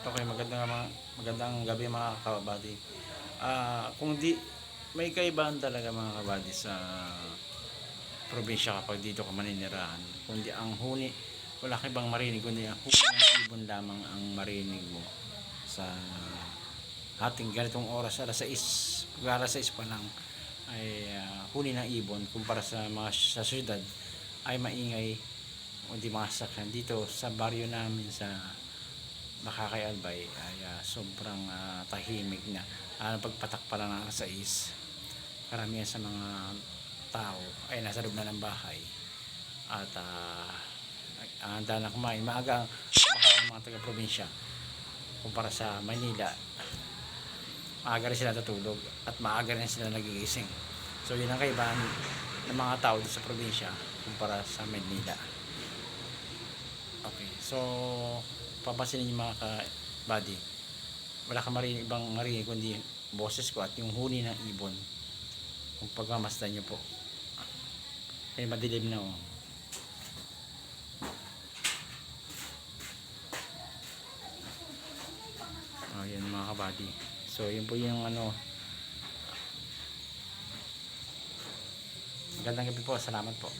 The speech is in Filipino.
Okay, magandang gabi mga kabady. Kung di may kaibahan talaga mga kabady sa probinsya kapag dito ka maninirahan. Kundi ang huni, wala ka ibang marinig kundi ang huni ng ibon lamang ang marinig mo sa ating ganitong oras, alas 6. Pag alas 6 pa lang ay huni ng ibon kumpara sa mga sa syudad ay maingay o di mga sasakyan. Dito sa baryo namin sa Makakay Albay ay sobrang tahimik na. Pagpatak pa lang ng alas 6, karamihan sa mga tao ay nasa loob na ng bahay at handa na kumain. Maaga ang kumakain ng mga taga-probinsya kumpara sa Manila. Maaga rin sila natutulog at maaga rin sila nagigising. So yun ang kaibahan ng mga tao sa probinsya kumpara sa Manila. Okay, so papansinin niyo mga ka-buddy, wala ka ibang marinig kundi boses ko at yung huni ng ibon kung pagmamasdan nyo po. Ay madilim na oh. Yan mga ka-buddy. So yun po yung magandang gabi po, salamat po.